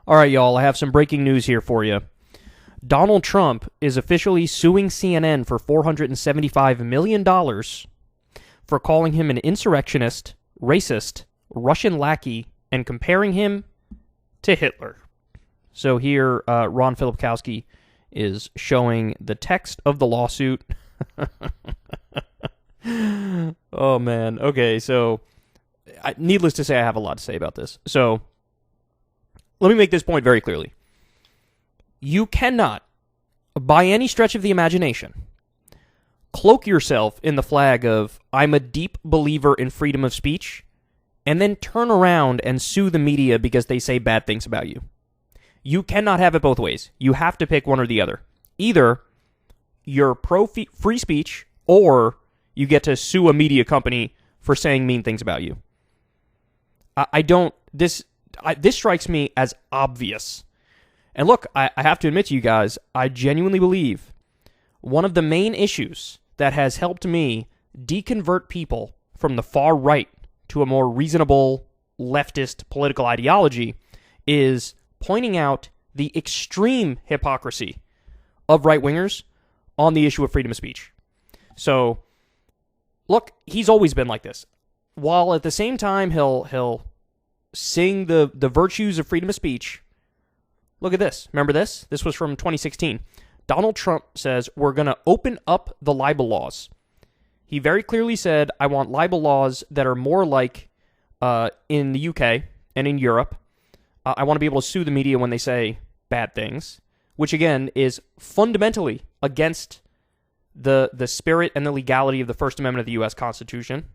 All right, y'all, I have some breaking news here for you. Donald Trump is officially suing CNN for $475 million for calling him an insurrectionist, racist, Russian lackey, and comparing him to Hitler. So here, Ron Filipkowski is showing the text of the lawsuit. Oh, man. Okay, so needless to say, I have a lot to say about this. So let me make this point very clearly. You cannot, by any stretch of the imagination, cloak yourself in the flag of, I'm a deep believer in freedom of speech, and then turn around and sue the media because they say bad things about you. You cannot have it both ways. You have to pick one or the other. Either you're pro-free speech, or you get to sue a media company for saying mean things about you. This strikes me as obvious. And look, I have to admit to you guys, I genuinely believe one of the main issues that has helped me deconvert people from the far right to a more reasonable leftist political ideology is pointing out the extreme hypocrisy of right-wingers on the issue of freedom of speech. So, look, he's always been like this. While at the same time he'll sing the virtues of freedom of speech, look at this. Remember this? This was from 2016. Donald Trump says, we're going to open up the libel laws. He very clearly said, I want libel laws that are more like in the UK and in Europe. I want to be able to sue the media when they say bad things, which again is fundamentally against the spirit and the legality of the First Amendment of the U.S. Constitution.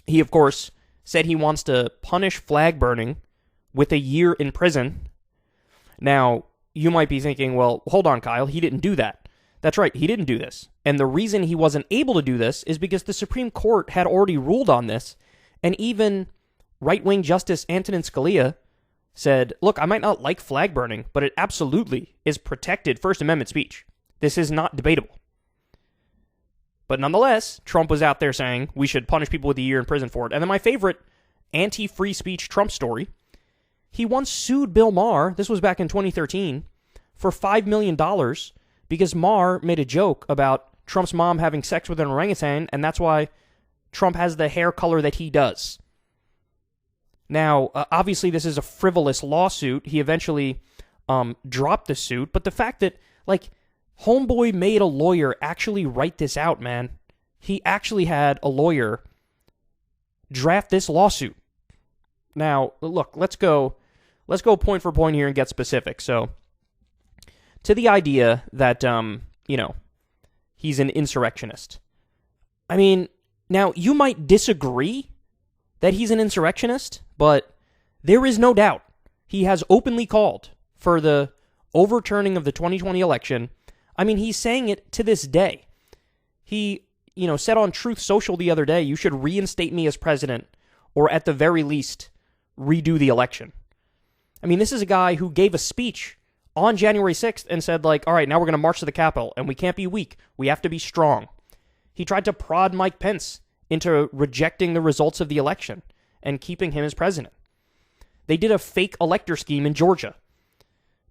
He, of course, said he wants to punish flag burning with a year in prison. Now, you might be thinking, well, hold on, Kyle, he didn't do that. That's right, he didn't do this. And the reason he wasn't able to do this is because the Supreme Court had already ruled on this, and even right-wing Justice Antonin Scalia said, look, I might not like flag burning, but it absolutely is protected First Amendment speech. This is not debatable. But nonetheless, Trump was out there saying we should punish people with a year in prison for it. And then my favorite anti-free speech Trump story, he once sued Bill Maher, this was back in 2013, for $5 million because Maher made a joke about Trump's mom having sex with an orangutan, and that's why Trump has the hair color that he does. Now, obviously this is a frivolous lawsuit. He eventually dropped the suit, but the fact that, homeboy made a lawyer actually write this out, man. He actually had a lawyer draft this lawsuit. Now, look, let's go point for point here and get specific. So, to the idea that, he's an insurrectionist. I mean, now, you might disagree that he's an insurrectionist, but there is no doubt he has openly called for the overturning of the 2020 election. I mean, he's saying it to this day. He, said on Truth Social the other day, you should reinstate me as president, or at the very least, redo the election. I mean, this is a guy who gave a speech on January 6th and said, all right, now we're going to march to the Capitol, and we can't be weak. We have to be strong. He tried to prod Mike Pence into rejecting the results of the election and keeping him as president. They did a fake elector scheme in Georgia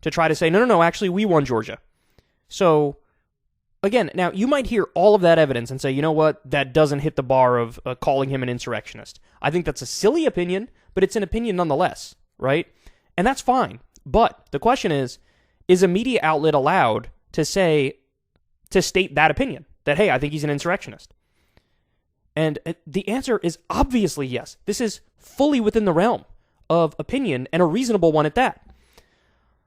to try to say, no, actually, we won Georgia. So, again, now, you might hear all of that evidence and say, you know what, that doesn't hit the bar of calling him an insurrectionist. I think that's a silly opinion, but it's an opinion nonetheless, right? And that's fine. But the question is a media outlet allowed to state that opinion? That, hey, I think he's an insurrectionist. And the answer is obviously yes. This is fully within the realm of opinion, and a reasonable one at that.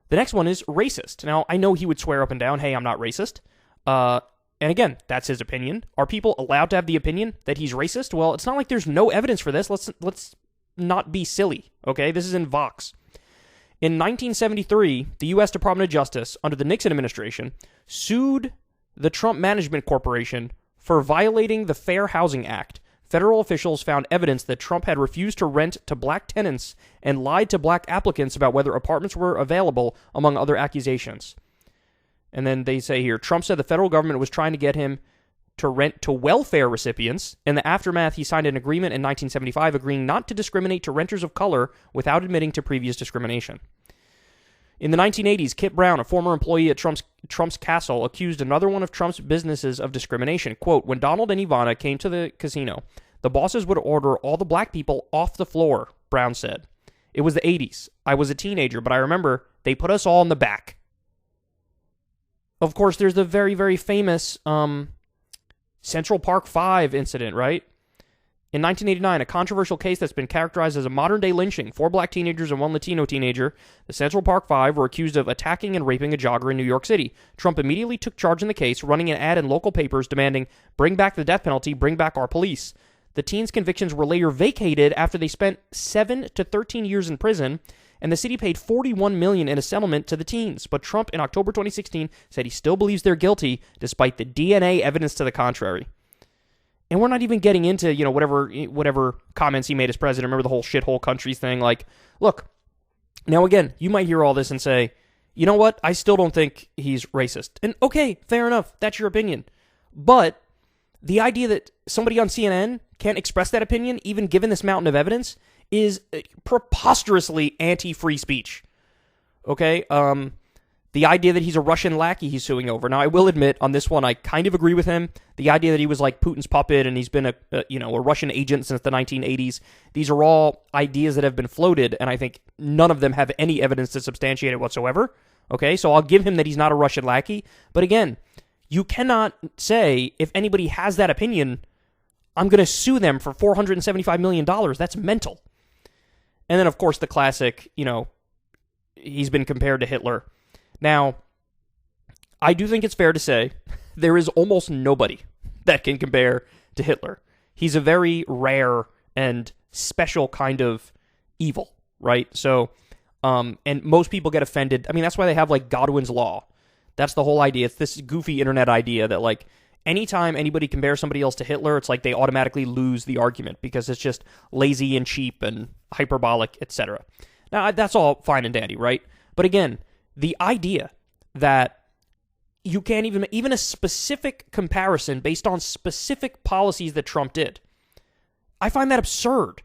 The next one is racist. Now, I know he would swear up and down, hey, I'm not racist. And again, that's his opinion. Are people allowed to have the opinion that he's racist? Well, it's not like there's no evidence for this. Let's not be silly, okay? This is in Vox. In 1973, the U.S. Department of Justice, under the Nixon administration, sued the Trump Management Corporation for violating the Fair Housing Act. Federal officials found evidence that Trump had refused to rent to black tenants and lied to black applicants about whether apartments were available, among other accusations. And then they say here, Trump said the federal government was trying to get him to rent to welfare recipients. In the aftermath, he signed an agreement in 1975 agreeing not to discriminate to renters of color without admitting to previous discrimination. In the 1980s, Kit Brown, a former employee at Trump's castle, accused another one of Trump's businesses of discrimination. Quote, when Donald and Ivana came to the casino, the bosses would order all the black people off the floor, Brown said. It was the 80s. I was a teenager, but I remember they put us all in the back. Of course, there's the very, very famous Central Park 5 incident, right? In 1989, a controversial case that's been characterized as a modern-day lynching. 4 black teenagers and 1 Latino teenager, the Central Park 5, were accused of attacking and raping a jogger in New York City. Trump immediately took charge in the case, running an ad in local papers demanding, bring back the death penalty, bring back our police. The teens' convictions were later vacated after they spent 7 to 13 years in prison, and the city paid $41 million in a settlement to the teens. But Trump, in October 2016, said he still believes they're guilty, despite the DNA evidence to the contrary. And we're not even getting into, whatever comments he made as president. Remember the whole shithole countries thing? Like, look, now again, you might hear all this and say, you know what? I still don't think he's racist. And okay, fair enough. That's your opinion. But the idea that somebody on CNN can't express that opinion, even given this mountain of evidence, is preposterously anti-free speech. Okay? The idea that he's a Russian lackey he's suing over. Now, I will admit, on this one, I kind of agree with him. The idea that he was like Putin's puppet and he's been a Russian agent since the 1980s. These are all ideas that have been floated, and I think none of them have any evidence to substantiate it whatsoever. Okay, so I'll give him that he's not a Russian lackey. But again, you cannot say, if anybody has that opinion, I'm going to sue them for $475 million. That's mental. And then, of course, the classic, he's been compared to Hitler. Now, I do think it's fair to say there is almost nobody that can compare to Hitler. He's a very rare and special kind of evil, right? So, and most people get offended. I mean, that's why they have, like, Godwin's Law. That's the whole idea. It's this goofy internet idea that, like, anytime anybody compares somebody else to Hitler, it's like they automatically lose the argument because it's just lazy and cheap and hyperbolic, etc. Now, that's all fine and dandy, right? But again, the idea that you can't even a specific comparison based on specific policies that Trump did, I find that absurd.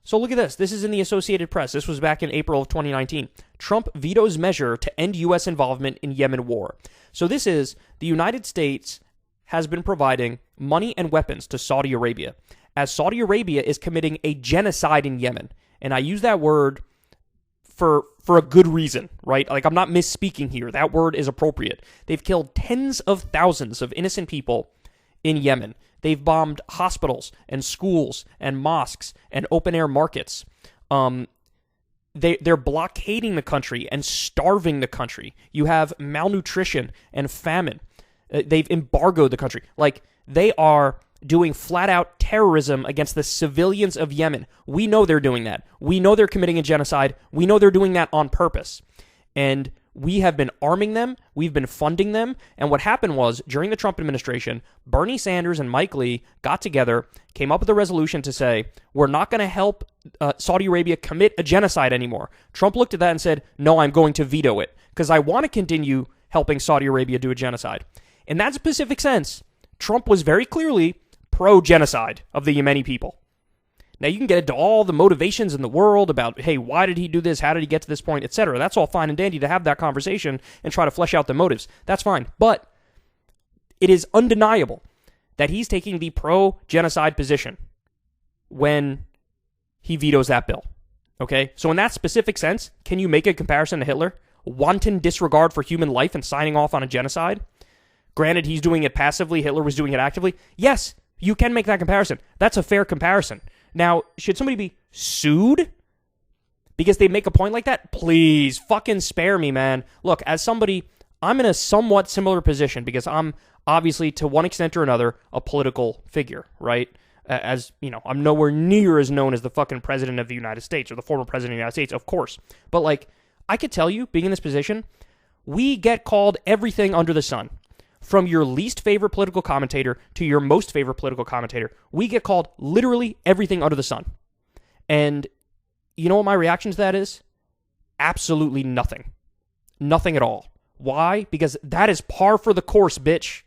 So look at this. This is in the Associated Press. This was back in April of 2019. Trump vetoes measure to end U.S. involvement in Yemen war. So this is the United States has been providing money and weapons to Saudi Arabia, as Saudi Arabia is committing a genocide in Yemen. And I use that word for a good reason, right? Like, I'm not misspeaking here. That word is appropriate. They've killed tens of thousands of innocent people in Yemen. They've bombed hospitals and schools and mosques and open-air markets. They're blockading the country and starving the country. You have malnutrition and famine. They've embargoed the country. Like, they are doing flat-out terrorism against the civilians of Yemen. We know they're doing that. We know they're committing a genocide. We know they're doing that on purpose. And we have been arming them. We've been funding them. And what happened was, during the Trump administration, Bernie Sanders and Mike Lee got together, came up with a resolution to say, we're not going to help Saudi Arabia commit a genocide anymore. Trump looked at that and said, no, I'm going to veto it, because I want to continue helping Saudi Arabia do a genocide. In that specific sense, Trump was very clearly pro-genocide of the Yemeni people. Now, you can get into all the motivations in the world about, hey, why did he do this? How did he get to this point, etc. That's all fine and dandy to have that conversation and try to flesh out the motives. That's fine. But it is undeniable that he's taking the pro-genocide position when he vetoes that bill. Okay? So in that specific sense, can you make a comparison to Hitler? Wanton disregard for human life and signing off on a genocide? Granted, he's doing it passively. Hitler was doing it actively. Yes, you can make that comparison. That's a fair comparison. Now, should somebody be sued because they make a point like that? Please, fucking spare me, man. Look, as somebody, I'm in a somewhat similar position because I'm obviously, to one extent or another, a political figure, right? As, I'm nowhere near as known as the fucking president of the United States or the former president of the United States, of course. But, like, I could tell you, being in this position, we get called everything under the sun. From your least favorite political commentator to your most favorite political commentator, we get called literally everything under the sun. And you know what my reaction to that is? Absolutely nothing. Nothing at all. Why? Because that is par for the course, bitch.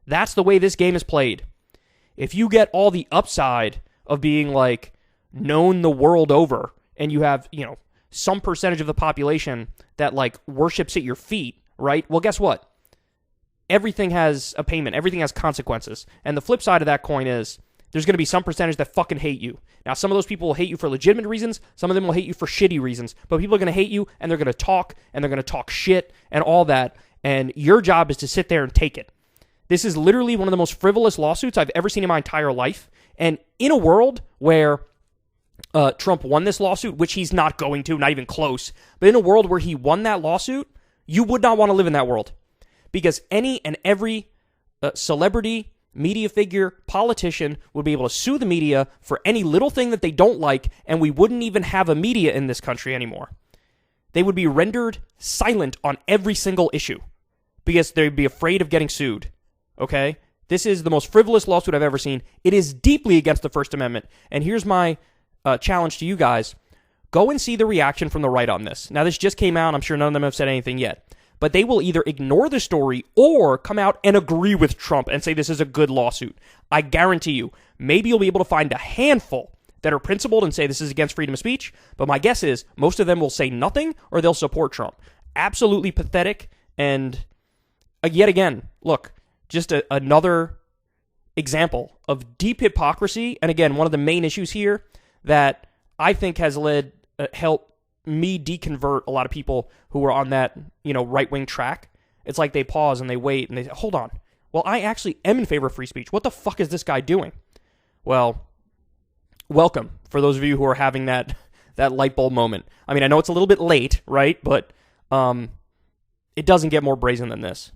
That's the way this game is played. If you get all the upside of being like known the world over, and you have, some percentage of the population that like worships at your feet, right? Well, guess what? Everything has a payment. Everything has consequences. And the flip side of that coin is there's going to be some percentage that fucking hate you. Now, some of those people will hate you for legitimate reasons. Some of them will hate you for shitty reasons. But people are going to hate you, and they're going to talk, and they're going to talk shit, and all that. And your job is to sit there and take it. This is literally one of the most frivolous lawsuits I've ever seen in my entire life. And in a world where Trump won this lawsuit, which he's not going to, not even close, but in a world where he won that lawsuit, you would not want to live in that world. Because any and every celebrity, media figure, politician would be able to sue the media for any little thing that they don't like, and we wouldn't even have a media in this country anymore. They would be rendered silent on every single issue because they'd be afraid of getting sued. Okay? This is the most frivolous lawsuit I've ever seen. It is deeply against the First Amendment. And here's my challenge to you guys. Go and see the reaction from the right on this. Now, this just came out. I'm sure none of them have said anything yet. But they will either ignore the story or come out and agree with Trump and say this is a good lawsuit. I guarantee you, maybe you'll be able to find a handful that are principled and say this is against freedom of speech. But my guess is most of them will say nothing or they'll support Trump. Absolutely pathetic. And yet again, look, just another example of deep hypocrisy. And again, one of the main issues here that I think has helped me deconvert a lot of people who are on that, right-wing track. It's like they pause and they wait and they say, hold on. Well, I actually am in favor of free speech. What the fuck is this guy doing? Well, welcome for those of you who are having that light bulb moment. I mean, I know it's a little bit late, right? But it doesn't get more brazen than this.